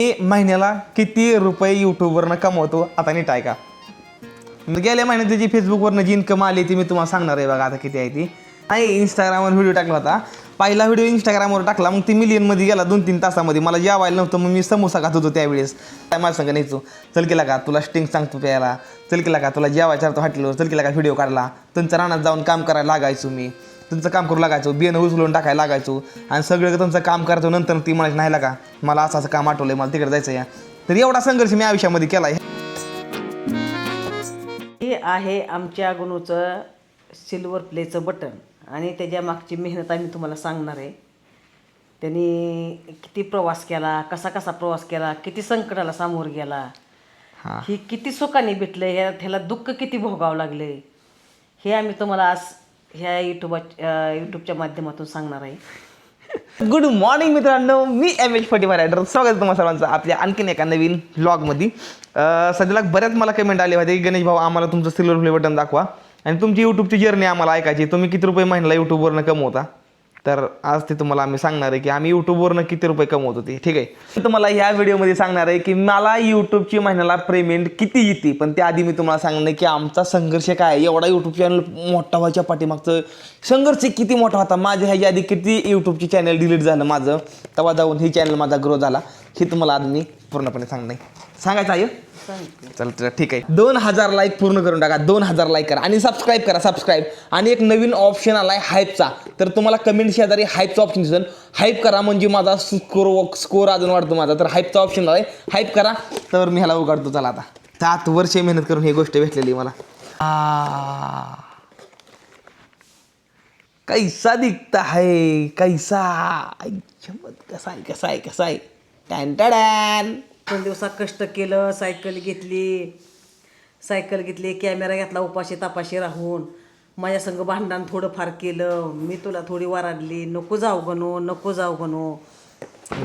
महिन्याला किती रुपये यूट्यूबवरनं कमवतो आता नीट आहे का. गेल्या महिन्यात जी फेसबुकवरनं जी इन्कम आली ती मी तुम्हाला सांगणार आहे बघा आता किती आहे ती. नाही इंस्टाग्रामवर व्हिडिओ टाकला होता, पहिला व्हिडिओ इंस्टाग्रामवर टाकला, मग ती मिलियनमध्ये गेला 2-3 तासामध्ये. मला जेवायला नव्हतं, मग मी समोसा खात होतो त्यावेळेस. काय माझं सांगा न्यायचो, चल केला का तुला स्टिंग सांगतो प्यायला, चल केला का तुला जेवायचा तो हॉटेलवर, चल केला का व्हिडिओ काढला. तुमच्या रानात जाऊन काम करायला लागायचो मी, तुमचं काम करू लागायचो, बियाणं उचलून टाकायला लागायचो आणि सगळं तुमचं काम करायचो. नंतर ती म्हणायची नाही लागा मला असं काम आठवलं मला तिकडे जायचं या. तर एवढा संघर्ष मी आयुष्यामध्ये केला आहे. हे आहे आमच्या गुणूचं सिल्वर प्लेचं बटन आणि त्याच्या मागची मेहनत आम्ही तुम्हाला सांगणार आहे. त्यांनी किती प्रवास केला, कसा कसा प्रवास केला, किती संकटाला सामोर गेला, ही किती सुखाने भेटलं, ह्याला दुःख किती भोगावं लागले, हे आम्ही तुम्हाला आज ह्या यूट्यूबच्या माध्यमातून सांगणार आहे. गुड मॉर्निंग मित्रांनो, मी MH 45 रायडर. स्वागत आहे तुम्हाला सर्वांचं आपल्या आणखीन एका नवीन व्लॉगमध्ये. सध्याला बऱ्याच मला कमेंट आले होते, गणेश भाऊ आम्हाला तुमचं सिल्वर प्ले बटन दाखवा आणि तुमची यूट्यूबची जर्नी आम्हाला ऐकायची, तुम्ही किती रुपये महिन्याला यूट्यूबवरनं कमवता. तर आज ते तुम्हाला आम्ही सांगणार आहे की आम्ही यूट्यूबवरनं किती रुपये कमवतो ते. ठीक आहे, मी तुम्हाला ह्या व्हिडिओमध्ये सांगणार आहे की मला यूट्यूबची महिन्याला पेमेंट किती येते. पण त्याआधी मी तुम्हाला सांगणार आहे की आमचा संघर्ष काय आहे. एवढा यूट्यूब चॅनल मोठा व्हायच्या पाठीमागचं संघर्ष किती मोठा होता. माझ्या ह्याच्या आधी किती यूट्यूबची चॅनल डिलीट झालं माझं, तेव्हा जाऊन हे चॅनल माझा ग्रो झाला, हे तुम्हाला आज मी पूर्णपणे सांगायचं आहे. चल ठीक आहे, 2000 लाईक पूर्ण करून टाका, 2000 लाईक करा आणि सबस्क्राईब करा. सबस्क्राईब आणि एक नवीन ऑप्शन आला आहे हाईपचा. तर तुम्हाला कमेंट शेजारी हाईपचा ऑप्शन दिसेल, हाईप करा म्हणजे माझा स्कोर अजून वाढतो माझा. तर हाईपचा ऑप्शन आला आहे, हाईप करा. तर मी ह्याला उघडतो. चला आता 7 वर्ष मेहनत करून ही गोष्ट भेटलेली मला. कैसा दिखता है कैसा, कसा आहे टॅन टॅन. 2 दिवसात कष्ट केलं, सायकल घेतली, कॅमेरा घेतला उपाशी तापाशी राहून, माझ्या संग भांडण थोडंफार केलं, मी तुला थोडी वराडली, नको जाऊ गणू.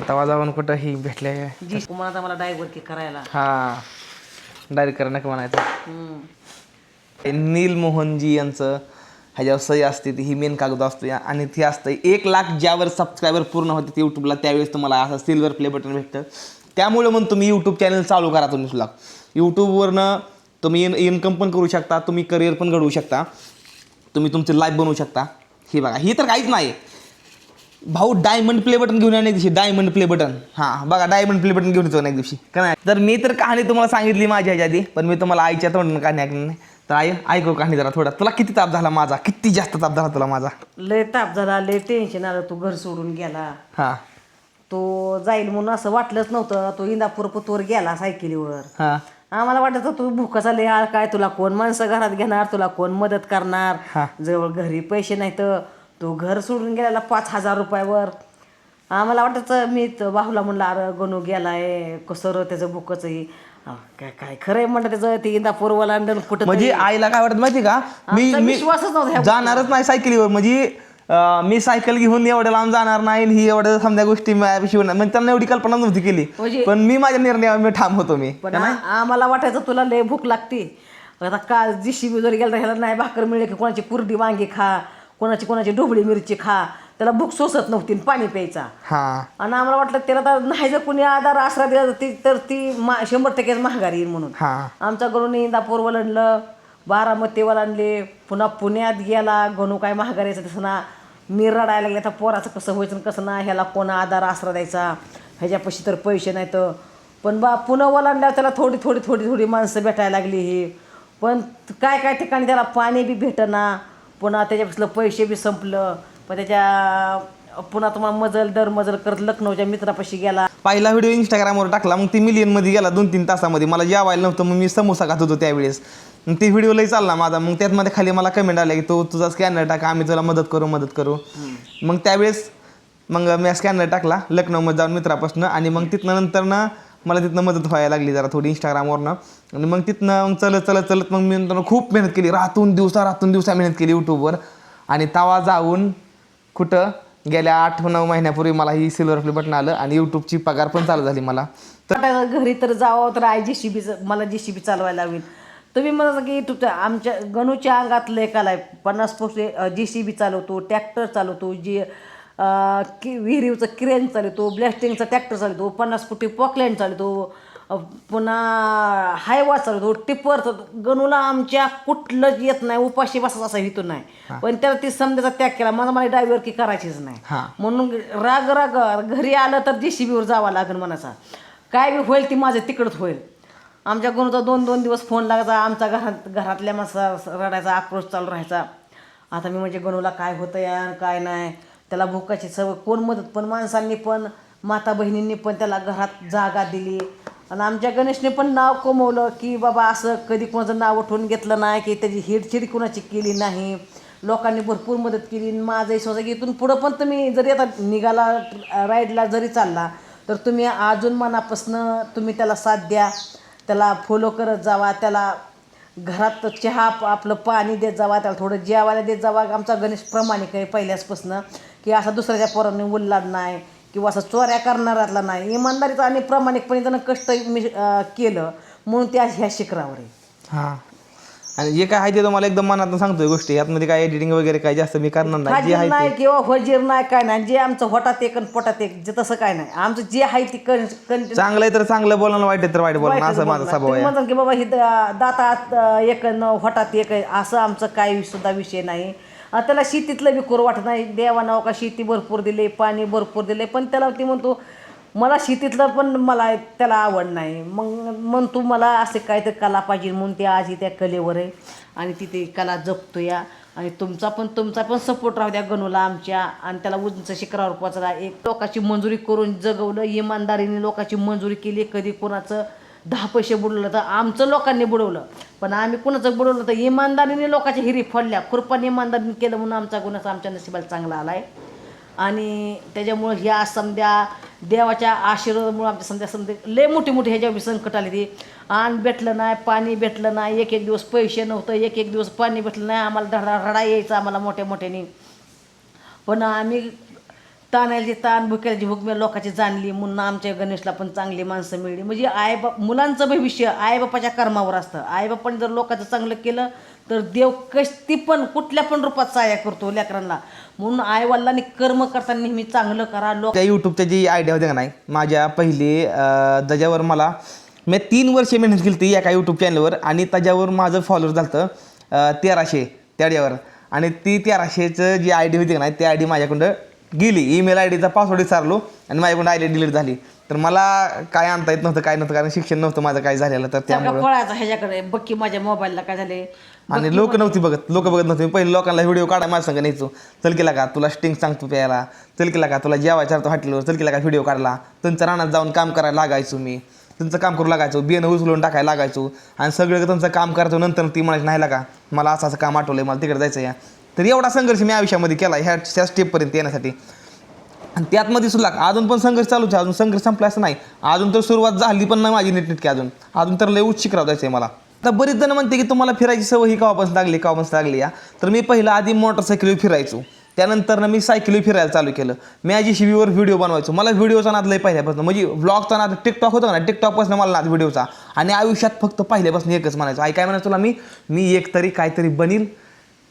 तवा जाऊन कुठं ही भेटले जी कुमार मला डायव्हर की करायला. हा डायरेक्ट करा नका म्हणायचं. नील मोहनजी यांचं ह्याच्यावर सही असते ती, ही मेन कागद असतो आणि ती असतं 1 लाख ज्यावर सबस्क्रायबर पूर्ण होते यूट्यूबला त्यावेळेस तुम्हाला असं सिल्वर प्ले बटन भेटतं. त्यामुळे मग तुम्ही यूट्यूब चॅनल चालू करा. तुम्ही सुद्धा यूट्यूबवरनं तुम्ही इन्कम पण करू शकता, तुम्ही करिअर पण घडवू शकता, तुम्ही तुमची लाईफ बनवू शकता. हे बघा, ही तर काहीच नाही भाऊ. डायमंड प्ले बटन घेऊन या एक दिवशी, डायमंड प्ले बटन. हां बघा, डायमंड प्ले बटन घेऊन येतो एक दिवशी का नाही. तर मी तर कहाणी तुम्हाला सांगितली माझ्या ह्याच्या आधी, पण मी तुम्हाला आईच्या तोंडानं कहाणी ऐकली नाही. तर ऐकू कहाणी जरा थोडा. तुला किती ताप झाला माझा, किती जास्त ताप झाला तुला माझा. लय ताप झाला, लय टेन्शन आलं. तू घर सोडून गेला, हां तो जाईल म्हणून असं वाटलंच नव्हतं. तो इंदापूर पुतवर गेला सायकलीवर. हां आम्हाला वाटत तू भुकाचा लय आळ काय, तुला कोण माणसं घरात घेणार, तुला कोण मदत करणार. जवळ घरी पैसे नाही तर तू घर सोडून गेला 5000 रुपयावर. आम्हाला वाटायचं, मी बाहुला म्हणलं अरे गणू गेलाय कसं र त्याचं बुकचंही काय खरंय म्हणलं त्याचं, ते इंदापूरवाला कुठं. म्हणजे आईला काय वाटत माहिती का, मी विश्वासच नव्हता जाणारच नाही सायकलीवर. म्हणजे मी सायकल घेऊन एवढ्या लांब जाणार नाही, ही एवढ्या समजा गोष्टी म्हणजे त्यांना एवढी कल्पना नव्हती केली. पण मी माझ्या निर्णयावर मी ठाम होतो. मी पण आम्हाला वाटायचं तुला लय भूक लागते. आता का जीसीबी जरी गेला ह्याला नाही भाकर मिळेल की, कोणाची कुरडी वांगी खा, कोणाची ढोबळी मिरची खा, त्याला भूक सोसत नव्हती, पाणी प्यायचा. आणि आम्हाला वाटलं त्याला तर नाही जर कुणी आधार आसरा दिला तर ती 100% महागारी येईल म्हणून. आमचा गणूने इंदापूर वळणलं, बारामती वळणले, पुन्हा पुण्यात गेला. गणू काय महागारीचं तसं ना. मी रडायला लागले, आता पोराचं कसं व्हायचं कसं ना, ह्याला कोण आधार आसरा द्यायचा, ह्याच्यापाशी तर पैसे नाही तर. पण पुन्हा वळणल्यावर त्याला थोडी माणसं भेटायला लागली. ही पण काय ठिकाणी त्याला पाणी बी भेटना, पुन्हा त्याच्यापासलं पैसे बी संपलं. पण पुन्हा तुम्हाला दर मजल करत लखनौच्या मित्रापाशी गेला. पहिला व्हिडिओ इंस्टाग्रामवर टाकला, मग ती मिलियनमध्ये गेला 2-3 तासामध्ये. मला जेवायला नव्हतं, मग मी समोसा खात होतो त्यावेळेस. मग ती व्हिडिओ लई चालला माझा. मग त्यातमध्ये खाली मला कमेंट आल्या की तो तुझा स्कॅनर टाका, आम्ही तुला मदत करू. मग त्यावेळेस मी स्कॅनर टाकला लखनौमध्ये जाऊन मित्रापासून. आणि मग तिथनं मला मदत व्हायला लागली जरा थोडी इंस्टाग्रामवरनं. आणि मग चलत मग मी खूप मेहनत केली, रातून दिवसा मेहनत केली यूट्यूबवर. आणि तवा जाऊन कुठं गेल्या 8-9 महिन्यापूर्वी मला ही सिल्वर प्ले बटन आलं आणि यूट्यूबची पगार पण चालू झाली मला. तर घरी तर जावं तर आई मला जीसीबी चालवायला लावेल. तुम्ही म्हणा की यूट्यूबच्या आमच्या गणूच्या अंगात लेखाला 50% जीसीबी चालवतो, ट्रॅक्टर चालवतो, विहिरीचं क्रेन चालवतो, ब्लॅस्टिंगचा ट्रॅक्टर चालवतो, 50 फुटी पॉकलँड चालवतो, पुन्हा हायवा चालवतो, टिप्पर चालवतो. गणूला आमच्या कुठलंच येत नाही, उपाशी बसायचा असा हेतू नाही. पण त्याला ती समजाचा त्याग केला, मला ड्रायव्हर की करायचीच नाही. म्हणून राग राग घरी आलं तर JCBवर जावं लागेल मनाचा. काय बी होईल ती माझं तिकडंच होईल. आमच्या गणूचा 2-2 दिवस फोन लागायचा, आमचा घरातल्या माणसा रडायचा, आक्रोश चालू राहायचा. आता मी म्हणजे गणूला काय होतं यार काय नाही, त्याला भुकाची सवय, कोण मदत पण माणसांनी पण माता बहिणींनी पण त्याला घरात जागा दिली. आणि आमच्या गणेशने पण नाव कमवलं की बाबा असं कधी कोणाचं नाव उठवून घेतलं नाही, की त्याची हिडचिड कुणाची केली नाही. लोकांनी भरपूर मदत केली. माझंही स्वतः की इथून पुढं पण तुम्ही जरी आता निघाला राईडला जरी चालला तर तुम्ही अजून मनापासनं तुम्ही त्याला साथ द्या, त्याला फॉलो करत जावा, त्याला घरात चहा आपलं पाणी देत जावा, त्याला थोडं जेवायला देत जावा. आमचा गणेश प्रामाणिक आहे पहिल्यापासून, की असा दुसऱ्याच्या पोरांनी उल्लाड नाही किंवा असं चोऱ्या करणाऱ्यातला नाही. इमानदारीचा आणि प्रामाणिकपणे त्यानं कष्ट केलं म्हणून ते आज ह्या शिखरावर आहे. हां, आणि जे काय आहे ते तुम्हाला एकदम मनातून सांगतोय गोष्टी. यातमध्ये काय एडिटिंग वगैरे काय जास्त मी करणार नाही. जे आहे नाही किंवा हजीर नाही काय नाही, जे आमचं होटात एक आणि पोटात एक जे तसं काय नाही. आमचं जे आहे ती चांगलं आहे तर चांगलं बोलणं, वाईट आहे तर वाईट बोलणं, असं माझा स्वभाव आहे. म्हणतात की बाबा ही दातात एक होटात एक आहे असं आमचं काही सुद्धा विषय नाही. त्याला शेतीतलं बी करू वाटत नाही. देवानं का शेती भरपूर दिले, पाणी भरपूर दिले, पण त्याला ती म्हणतो मला शेतीतलं पण मला त्याला आवड नाही. मग तू मला असे काहीतरी कला पाहिजे म्हणून ते आज ही त्या कलेवर आहे आणि तिथे कला जपतो या. आणि तुमचा पण सपोर्ट राहू द्या गणूला आमच्या, आणि त्याला उंच शिखरावर पोचला. एक लोकांची मंजुरी करून जगवलं, इमानदारीने लोकांची मंजुरी केली. कधी कोणाचं 10 पैसे बुडवलं तर आमचं लोकांनी बुडवलं, पण आम्ही कुणाचं बुडवलं तर इमानदारीने लोकांच्या हिरी फोडल्या. खुरपाने इमानदारीने केलं म्हणून आमचा गुन्हा आमच्या नशिबाला चांगला आला आहे. आणि त्याच्यामुळं ह्या समध्या देवाच्या आशीर्वादामुळं आमच्या समध्या लय मोठी ह्याच्यावर संकट आली. ती अन्न भेटलं नाही, पाणी भेटलं नाही, एक दिवस पैसे नव्हतं, एक दिवस पाणी भेटलं नाही. आम्हाला रडा यायचा आम्हाला मोठ्याने. पण आम्ही ताणायची ताण, भुक्याची भूक मी लोकांची जाणली म्हणून आमच्या गणेशला पण चांगली माणसं मिळली. म्हणजे मुलांचं भविष्य आईबापाच्या कर्मावर असतं. आईबापाने जर लोकांचं चांगलं केलं तर देव कशी पण कुठल्या पण रूपात सहाय्य करतो लेकरांना. म्हणून आईवडिलांनी कर्म करताना नेहमी चांगलं करा. त्या यूट्यूबच्या जी आयडिया होती का नाही माझ्या पहिली, त्याच्यावर मी 3 वर्षे मेहनत केली ती एका यूट्यूब चॅनलवर, आणि त्याच्यावर माझं फॉलोअर झालं 1300 त्याच्यावर. आणि ती 1300चं जी आय डी होती का नाही ती आय डी माझ्याकडं गेली. ईमेल आय डीचा पासवर्ड विचारलो आणि माझ्याकडून आय डी डिलीट झाली. तर मला काय आणता येत नव्हतं, काय नव्हतं, कारण शिक्षण नव्हतं माझं काय झालेलं. तर त्यामुळे पळायचं ह्याच्याकडे बघ की माझ्या मोबाईलला काय झाले. आणि लोक बघत नव्हते. पहिले लोकांना व्हिडिओ काढा माझ्या संग न्यायचो. चल केला का तुला स्टिंग सांगतो प्यायला, चल केला का तुला जेवायचा तो हॉटेलवर, चल केला का व्हिडिओ काढला. त्यांचं रानात जाऊन काम करायला लागायचो, मी त्यांचं काम करू लागायचो, बियाणं उचलून टाकायला लागायचो. आणि सगळं त्यांचं काम करायचो. नंतर ती म्हणायची नाही का मला असं काम आठवलं आहे, मला तिकडे जायचं या. तर एवढा संघर्ष मी आयुष्यामध्ये केला ह्या स्टेपपर्यंत येण्यासाठी. आणि त्यातमध्ये सुद्धा अजून पण संघर्ष चालूच आहे. अजून संघर्ष संपला असं नाही. अजून तर सुरुवात झाली पण नाही माझी नीटनेटकी. अजून तर लय उच्च शिखरावर जायचं आहे मला. तर बरीच जण म्हणते की तुम्हाला फिरायची सवय ही केव्हापासून लागली या. तर मी पहिला आधी मोटरसायकलीवर फिरायचो, त्यानंतर मी सायकलीवर फिरायला चालू केलं. मी JCBवर व्हिडिओ बनवायचो. मला व्हिडिओचा नाद लय पहिल्यापासून, म्हणजे व्लॉगचा नाद. टिकटॉक होतं ना, टिकटॉकपासून मला नाद व्हिडिओचा. आणि आयुष्यात फक्त पहिल्यापासून एकच म्हणायचो, आई काय म्हणायचो तुला मी एकतरी काहीतरी बनील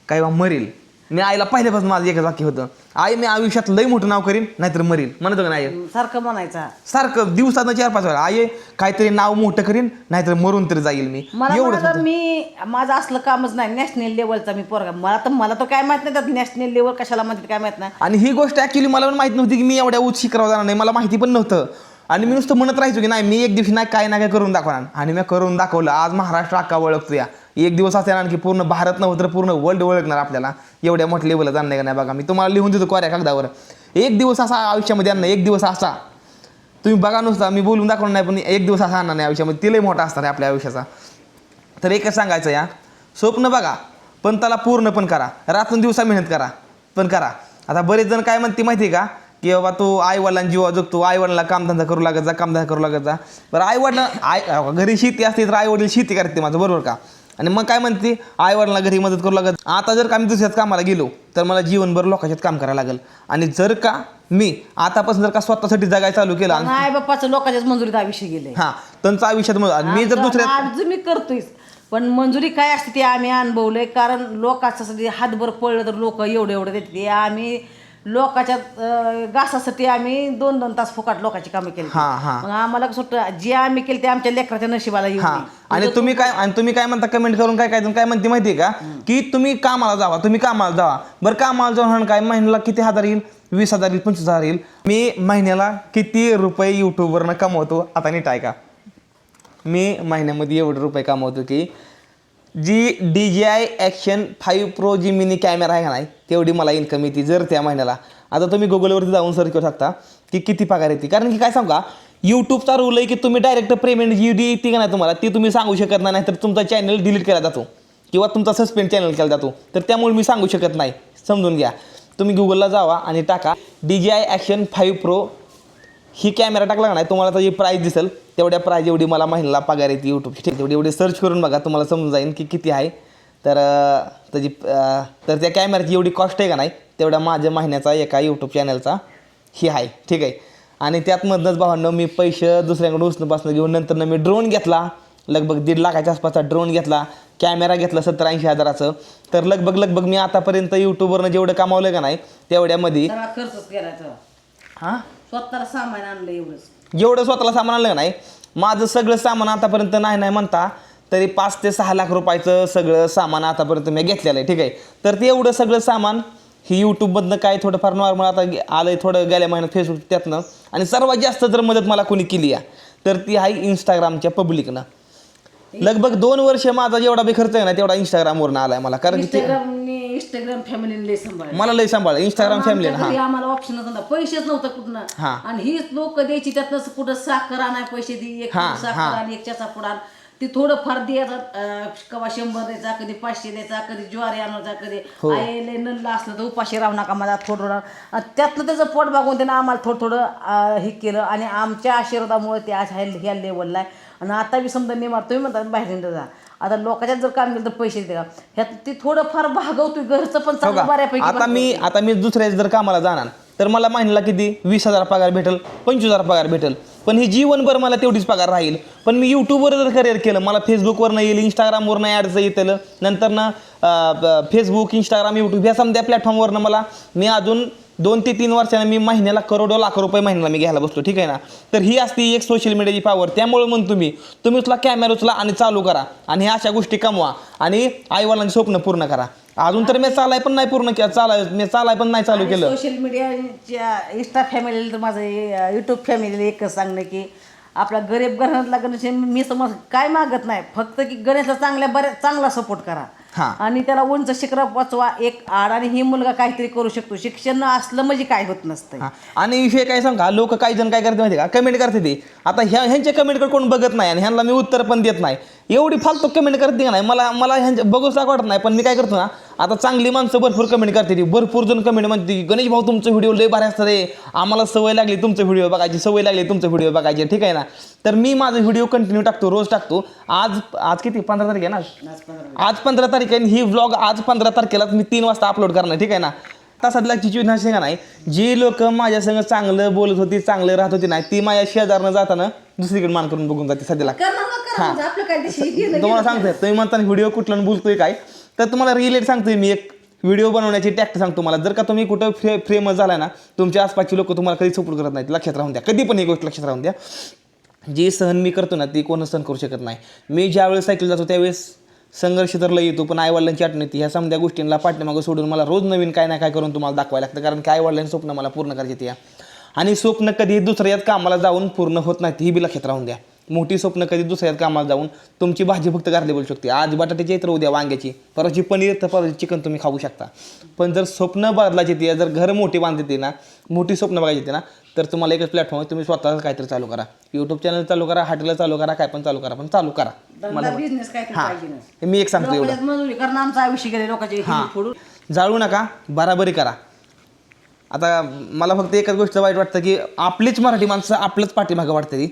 काय मरील. मी आईला पहिल्यापासून माझं एकच वाक्य होतं, आई मी आयुष्यात लय मोठं नाव करीन नाहीतर मरीन. म्हणतो का नाही सारखं म्हणायचा, सारखं दिवसानं 4-5 वेळा आई काहीतरी नाव मोठं करीन नाहीतर मरून तरी जाईल मी. एवढं मी माझं असलं कामच नाही. नॅशनल लेवलचा मी पोरगा. मला तर काय माहित नाही त्यात नॅशनल लेवल कशाला म्हणतात काय माहित नाही. आणि ही गोष्ट ऍक्च्युली मला पण माहित नव्हती की मी एवढ्या उच्च शिखरावर जाणार नाही. मला माहिती पण नव्हतं. आणि मी नुसतं म्हणत राहायचो की नाही मी एक दिवशी नाही काय करून दाखवणार. आणि मी करून दाखवलं. आज महाराष्ट्र अख्खा ओळखतो या. एक दिवस असे आणखी पूर्ण भारत नव्हतं तर पूर्ण वर्ल्ड ओळखणार आपल्याला. एवढ्या मोठ्या लेवलला जाणार का नाही बघा. मी तुम्हाला लिहून देतो कोऱ्या कागदावर. एक दिवस असा आयुष्यामध्ये आणणार, एक दिवस असा तुम्ही बघा नुसता. मी बोलून दाखवणार नाही पण एक दिवस असा आणणार नाही आयुष्यामध्ये. तिलाही मोठा असणार आहे आपल्या आयुष्याचा. तर एकच सांगायचं या, स्वप्न बघा पण त्याला पूर्ण पण करा. रात्रून दिवसा मेहनत करा पण करा. आता बरेच जण काय म्हणते माहिती आहे का की बाबा तो आईवडिलांना जीवा जगतो, आईवडिलांना कामधंदा करू लागत जा. बरं आईवडिलांना घरी शेती असते तर आईवडील शेती करते माझं, बरोबर का. आणि मग काय म्हणते आईवडिलांना घरी मदत करू लागत. आता जर का मी दुसऱ्याच कामाला गेलो तर मला जीवनभर लोकांच्यात काम करायला लागेल. आणि जर का मी आतापासून जर का स्वतःसाठी जगायला चालू केलं, आई बाप्पाचं लोकांच्याच मंजुरीत आयुष्य गेले. हां त्यांचं आयुष्यात मी जर दुसऱ्या मी करतोयच पण मंजुरी काय असते ते आम्ही अनुभवलंय. कारण लोकांसाठी हातभर पडलं तर लोक एवढं देते. आम्ही लोकांच्या घासासाठी आम्ही 2-2 तास फुकाट लोकांची कामं केली. मग आम्हाला कसं वाटतं, जे आम्ही केली ते आमच्या लेकराच्या नशिबाला येऊ नये. आणि तुम्ही काय म्हणता कमेंट करून काय म्हणते माहिती आहे का, की तुम्ही कामाला जावा. बरं कामाला जाऊन काय महिन्याला किती हजार येईल, 20,000 येईल, 25,000 येईल. मी महिन्याला किती रुपये यूट्यूबवरनं कमवतो आता नीट ऐका. मी महिन्यामध्ये एवढे रुपये कमवतो की जी DJI Action 5 Pro जी मिनी कॅमेरा आहे का नाही तेवढी मला इन्कम येते जर त्या महिन्याला. आता तुम्ही गुगलवरती जाऊन सर्च करू शकता की किती पगार येते. कारण की काय सांगा, यूट्यूबचा रूल आहे की तुम्ही डायरेक्ट पेमेंट जी येते का नाही तुम्हाला ती तुम्ही सांगू शकत नाही, तर तुमचा चॅनल डिलीट केला जातो किंवा तुमचा सस्पेंड चॅनल केला जातो. तर त्यामुळे मी सांगू शकत नाही, समजून घ्या. तुम्ही गुगलला जावा आणि टाका DJI Action 5 Pro ही कॅमेरा टाकला का नाही तुम्हाला त्याची प्राईस दिसेल. तेवढ्या प्राईज एवढी मला महिन्याला पगार येते यूट्यूबची. एवढी सर्च करून बघा, तुम्हाला समजून जाईल की किती आहे. तर त्याची तर त्या कॅमेऱ्याची एवढी कॉस्ट आहे का नाही तेवढ्या माझ्या महिन्याचा एका यूट्यूब चॅनलचा ही आहे, ठीक आहे. आणि त्यातमधनंच भावांनो मी पैसे दुसऱ्याकडून उचलून घेऊन नंतर मी ड्रोन घेतला, लगभग 1.5 लाखाच्या आसपासचा ड्रोन घेतला, कॅमेरा घेतला 70-80 हजाराचं. तर लगभग मी आतापर्यंत यूट्यूबवरनं जेवढं कमावलं का नाही तेवढ्यामध्ये खर्चच केला. स्वतःला सामान आणलं जेवढं स्वतःला सामान आणलं का नाही, माझं सगळं सामान आतापर्यंत नाही म्हणता तरी 5 ते 6 लाख रुपयाचं सगळं सामान आतापर्यंत मी घेतलेलं आहे, ठीक आहे. तर ते एवढं सगळं सामान ही यूट्यूबमधनं काय थोडंफार नॉर्मल आता आलं आहे थोडं गेल्या महिन्यात फेसबुक त्यातनं. आणि सर्वात जास्त जर मदत मला कोणी केली आहे तर ती आहे इंस्टाग्रामच्या पब्लिकनं. लगभग 2 वर्ष माझा जेवढा बी खर्च आहे ना तेवढा इंस्टाग्रामवरनं आलाय मला. कारण की इंस्टाग्राम फॅमिलीने लय सांभाळलं, मला लय सांभाळ इंस्टाग्राम फॅमिली. आम्हाला ऑप्शन नव्हता, पैसेच नव्हतं कुठनं. आणि हीच लोक द्यायची त्यातनं कुठं साखर आणाय पैसे दे, एक साखर आणि एक चचा पुडा ती थोडं फार द्यायचं. कवा 100 द्यायचा, कधी 500 द्यायचा, कधी ज्वारी आणायचा, कधी आईला नल्ला असलं तर उपाशी राहू नका मला थोडं. त्यातनं त्याचं पोट बघून त्यानं आम्हाला थोडं हे केलं. आणि आमच्या आशीर्वादामुळे ते आज ह्या लेवलला आहे. आणि आता बी समजा मी तुम्ही म्हणतात बाहेर जा, आता लोकांच्यात जर काम केलं तर पैसे देते का, ह्यात ती थोडं फार भागवतोय घरचं पण चांगलं बऱ्यापैकी. आता मी दुसऱ्या जर कामाला जाणार तर मला महिन्याला किती 20,000 पगार भेटेल, 25,000 पगार भेटेल. पण ही जीवनभर मला तेवढीच पगार राहील. पण मी यूट्यूबवर जर करिअर केलं, मला फेसबुकवरनं येईल, इंस्टाग्रामवरनं ॲड्स येतील, नंतर ना फेसबुक, इंस्टाग्राम, यूट्यूब ह्या समजा प्लॅटफॉर्मवरनं मी अजून 2 ते 3 वर्षांनी मी महिन्याला करोडो लाख रुपये महिन्याला मी घ्यायला बसतो, ठीक आहे ना. तर ही असती एक सोशल मीडियाची पॉवर. त्यामुळे म्हणून तुम्ही उचला कॅमेरा उचला आणि चालू करा आणि ह्या अशा गोष्टी कमवा आणि आईवडिलांची स्वप्न पूर्ण करा. अजून तर मी चालाय पण नाही पूर्ण केलं, मी चालाय पण नाही चालू केलं. सोशल मीडियाच्या इंस्टा फॅमिलीला तर माझं यूट्यूब फॅमिलीला एकच सांगणं की आपला गरीब घराण्यातला गणेश मी समज काय मागत नाही, फक्त की गणेशला चांगला सपोर्ट करा आणि त्याला उंच शिखरा वाचवा एक आड. आणि ही मुलगा काहीतरी करू शकतो, शिक्षण असलं म्हणजे काय होत नसतं. आणि विषय काय सांगा, लोक काही जण काय करते माहिती का, कमेंट करते ते. आता ह्यांच्या कमेंटकडे कोण बघत नाही आणि ह्यांना मी उत्तर पण देत नाही. एवढी फालतू कमेंट करते का नाही, मला ह्यांच्या बघूच वाटत नाही. पण मी काय करतो ना, आता चांगली माणसं भरपूर कमेंट करते ती, भरपूर जण कमेंट म्हणते गणेश भाऊ तुमचं व्हिडिओ लय भारी असतं रे, आम्हाला सवय लागली तुमचं व्हिडिओ बघायची, व्हिडिओ बघायची, ठीक आहे ना. तर मी माझं व्हिडिओ कंटिन्यू टाकतो, रोज टाकतो. आज किती 15 तारीख आहे ना, आज 15 तारीख आहे. ही व्लॉग आज 15 तारखेला मी 3 वाजता अपलोड करणार, ठीक आहे ना. आता सध्या चिचून का नाही, जी लोक माझ्या संग चांगलं बोलत होती, चांगलं राहत होती नाही, ती माझ्या शेजारनं जाताना दुसरीकडे मान करून बघून जाते सध्याला. तुम्हाला सांगतोय, तुम्ही म्हणता व्हिडिओ कुठला बोलतोय काय, तर तुम्हाला रिलेट सांगतोय मी. एक व्हिडिओ बनवण्याची टॅक्ट सांगतो मला. जर का तुम्ही कुठं फेमस झाला ना, तुमच्या आसपासची लोक तुम्हाला कधी सपोर्ट करत नाहीत, लक्षात राहून द्या. कधी पण ही गोष्ट लक्षात राहून द्या. जी सहन मी करतो ना ती कोण सहन करू शकत नाही. मी ज्यावेळेस सायकल जातो त्यावेळेस संघर्ष तर लई येतो, पण आईवडिलांची आठवण येते. ह्या समजा गोष्टींना पाठीमागं सोडून मला रोज नवीन काय ना काय करून तुम्हाला दाखवायला लागतं. कारण की आईवडिलांची स्वप्न मला पूर्ण करायची आहे. आणि स्वप्न कधी दुसऱ्यात कामाला जाऊन पूर्ण होत नाहीत, ही बी लक्षात राहून द्या. मोठी स्वप्न कधी दुसऱ्यात कामाला जाऊन तुमची भाजी फक्त घरली बोलू शकते. आज बटाट्याची तर उद्या वांग्याची, परवाची पनीर तर परवाची चिकन तुम्ही खाऊ शकता. पण जर स्वप्न बदलायची ती, जर घर मोठी बांधते ना, मोठी स्वप्न बघायची ना, तर तुम्हाला एकच प्लॅटफॉर्म आहे, तुम्ही स्वतःच काहीतरी चालू करा. यूट्यूब चॅनल चालू करा, हॉटेल चालू करा, काय पण चालू करा, पण चालू करा. मी एक सांगतो एवढं, जाळू नका, बराबरी करा. आता मला फक्त एकच गोष्ट वाईट वाटतं की आपलीच मराठी माणसं आपलंच पाठीमागं वाटतं. ती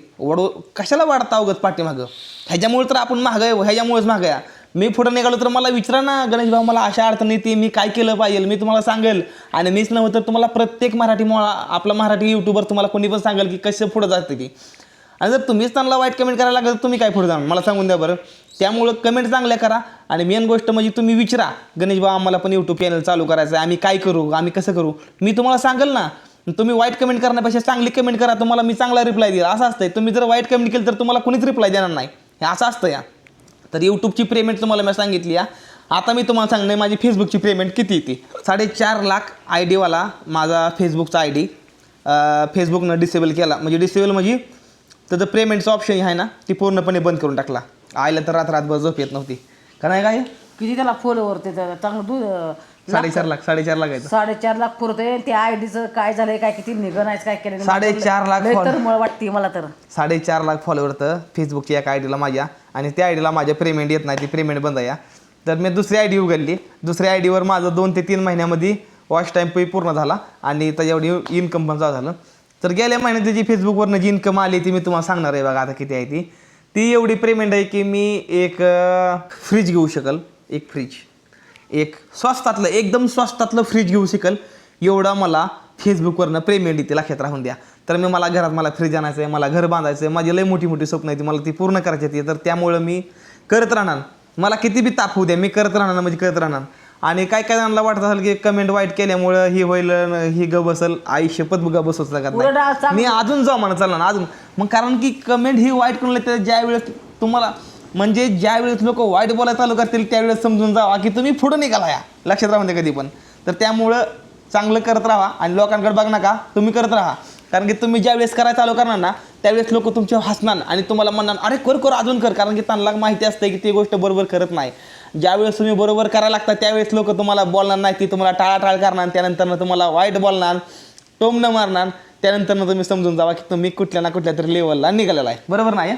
कशाला वाढता अवगत पाठीमागं, ह्याच्यामुळे तर आपण महाग आहे, ह्याच्यामुळेच महाग आहे. मी पुढं निघालो तर मला विचारा ना, गणेश भाऊ मला अशा अडचणी येते, मी काय केलं पाहिजे, मी तुम्हाला सांगेल. आणि मीच नव्हतं तर तुम्हाला प्रत्येक आपला मराठी यूट्यूबर तुम्हाला कोणी पण सांगेल की कसं पुढं जातं ती. आणि जर तुम्हीच त्यांना वाईट कमेंट करायला लागलं तर तुम्ही काय पुढे जाणार मला सांगून द्या बरं. त्यामुळं कमेंट चांगल्या करा आणि मेन गोष्ट म्हणजे तुम्ही विचारा गणेश भाऊ आम्हाला पण यूट्यूब चॅनल चालू करायचं आहे, आम्ही काय करू, आम्ही कसं करू. मी तुम्हाला सांगेल ना. तुम्ही वाईट कमेंट करण्यापेक्षा चांगली कमेंट करा, तुम्हाला मी चांगला रिप्लाय देईल. असं असतंय, तुम्ही जर वाईट कमेंट केलं तर तुम्हाला कोणीच रिप्लाय देणार नाही, हे असं असतं या. तर यूट्यूबची पेमेंट तुम्हाला मी सांगितली या. आता मी तुम्हाला सांगणार माझी फेसबुकची पेमेंट किती येते. 4.5 लाख आय डीवाला माझा फेसबुकचा आय डी फेसबुकनं डिसेबल केला. म्हणजे डिसेबल म्हणजे त्याचं पेमेंटचं ऑप्शन आहे ना ती पूर्णपणे बंद करून टाकला. आयला तर रात्रभर झोप येत नव्हती का नाही काय. किती त्याला फॉलोवर ते चांगलं दूध 4.5 लाख 4.5 लाख आहे. 4.5 लाख पुरतोय. त्या आयडीचं काय झालंय, काय किती निघणायचं, काय केलं 4.5 लाख तर मला वाटते मला तर 4.5 लाख फॉलोवर तर फेसबुकच्या एका आयडीला माझ्या, आणि त्या आयडीला माझ्या पेमेंट येत नाही, ती पेमेंट बंद आहे. तर मी दुसरी आय डी उघडली. दुसऱ्या आय डीवर माझं 2 ते 3 महिन्यामध्ये वॉच टाईम पूर्ण झाला आणि त्याच्यावर इन्कम पण चालू झालं. तर गेल्या महिन्यात जी फेसबुकवरनं जी इन्कम आली ती मी तुम्हाला सांगणार आहे बघा आता किती आहे ती. ती एवढी पेमेंट आहे की मी एक फ्रीज घेऊ शकेल, एक फ्रीज, एक स्वस्तातलं एकदम स्वस्तातलं फ्रीज घेऊ शकेल एवढा मला फेसबुकवरनं पेमेंट येते, लक्षात राहून द्या. तर मला घरात मला फ्रीज आणायचं आहे, मला घर बांधायचं आहे, माझी लई मोठी मोठी स्वप्न आहे ती मला ती पूर्ण करायची आहे. तर त्यामुळं मी करत राहणार, मला किती बी ताप होऊ द्या मी करत राहणार, म्हणजे करत राहणार. आणि काय काय जणांना वाटत असेल की कमेंट वाईट केल्यामुळं ही होईल, ही ग बसल, आई शपथ ग बसवत लागत नाही. मी अजून जाऊ म्हणा चालणार अजून. मग कारण की कमेंट ही वाईट करून तर ज्या वेळेस तुम्हाला म्हणजे ज्या वेळेस लोक वाईट बोलायला चालू करतील त्यावेळेस समजून जावा की तुम्ही पुढं निघाला या, लक्षात राहून द्या कधी पण. तर त्यामुळं चांगलं करत राहा आणि लोकांकडे बघ नका, तुम्ही करत राहा. कारण की तुम्ही ज्यावेळेस करायला चालू करणार ना त्यावेळेस लोक तुमच्यावर हसणार आणि तुम्हाला म्हणणार अरे कर अजून कर. कारण की त्यांना माहिती असते की ती गोष्ट बरोबर करत नाही. ज्यावेळेस तुम्ही बरोबर करायला लागता त्यावेळेस लोक तुम्हाला बोलणार नाही, ती तुम्हाला टाळाटाळ करणार, त्यानंतर तुम्हाला वाईट बोलणार, टोमणं मारणार. त्यानंतर तुम्ही समजून जावा की तुम्ही कुठल्या ना कुठल्या तरी लेवलला निघालेला आहे, बरोबर नाही.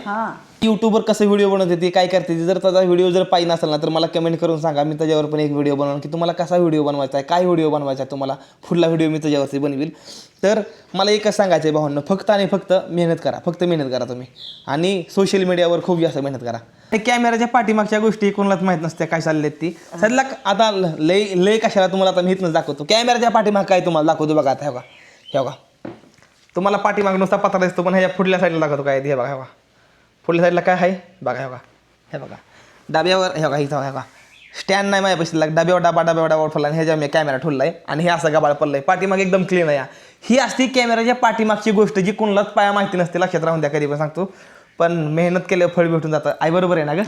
यूट्यूबवर कसं व्हिडिओ बनवते ती काय करते जर त्याचा व्हिडिओ जर पाहिजे नसेल ना तर मला कमेंट करून सांगा, मी त्याच्यावर पण एक व्हिडिओ बनवून की तुम्हाला कसा व्हिडिओ बनवायचा आहे, काय व्हिडिओ बनवायचा आहे तुम्हाला, पुढला व्हिडिओ मी त्याच्यावरती बनवेल. तर मला एकच सांगायचं आहे भावांनो, फक्त आणि फक्त मेहनत करा, फक्त मेहनत करा तुम्ही. आणि सोशल मीडियावर खूप जास्त मेहनत करा. हे कॅमेराच्या पाठीमागच्या गोष्टी कोणालाच माहीत नसत्या काय चालल्यात ती. सध्या आता लय कशाला तुम्हाला आता मी इथनंच दाखवतो. कॅमेराच्या पाठीमाग काय तुम्हाला दाखवतो बघा आता. हे बघा तुम्हाला पाठीमाग नुसता पत्रा दिसतो पण ह्याच्या पुढल्या साईडला दाखवतो काय हे बघा. हे बघा पुढल्या साईडला काय आहे बघा. हे बघा डाब्यावर हे बघा इथं. हे बघा स्टँड नाही माझ्या पैसे डाब्यावर डाबा ठेवला आणि ह्याच्या मी कॅमेरा ठेवला आहे आणि हे असं गबाळ पडलं आहे. पाठीमाग एकदम क्लीन आहे. ही असती कॅमेराच्या पाठीमागची गोष्ट जी कोणालाच पाया माहिती नसते, लक्षात राहून द्या. कधी पण सांगतो पण मेहनत केल्यावर फळ भेटून जातं. आई बरोबर आहे ना ग.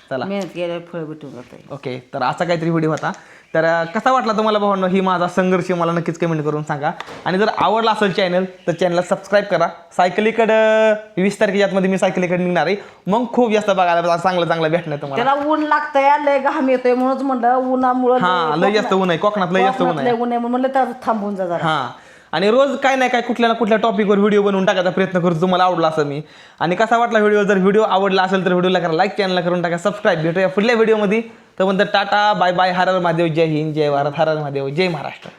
चला मेहनत केल्यावर फळ भेटून जातं. ओके तर असा काहीतरी व्हिडिओ होता. तर कसा वाटला तुम्हाला भावांनो ही माझा संघर्ष मला नक्कीच कमेंट करून सांगा. आणि जर आवडला असेल चॅनल तर चॅनलला सबस्क्राईब करा. सायकलीकडं 20 तारखेच्या आतमध्ये मी सायकलीकडे निघणार आहे. मग खूप जास्त बघायला चांगलं भेटणार तुम्हाला. त्याला ऊन लागतंय, लय घाम येतोय म्हणून म्हणलं उन्हामुळे. हा लय जास्त ऊन आहे कोकणात, लय जास्त ऊन आहे. म्हणलं तर थांबून जा जरा. हा आणि रोज काय नाही काय कुठल्या ना कुठल्या टॉपिकवर व्हिडिओ बनवून टाकायचा प्रयत्न करतो. तुम्हाला आवडला असं मी. आणि कसा वाटला व्हिडिओ, जर व्हिडिओ आवडला असेल तर व्हिडिओला करा लाईक, चॅनलला करून टाका सबस्क्राईब. भेटूया पुढल्या व्हिडिओमध्ये. तर म्हणतात टाटा बाय बाय. हर हर महादेव, जय हिंद, जय भारत, हर हर महादेव, जय महाराष्ट्र.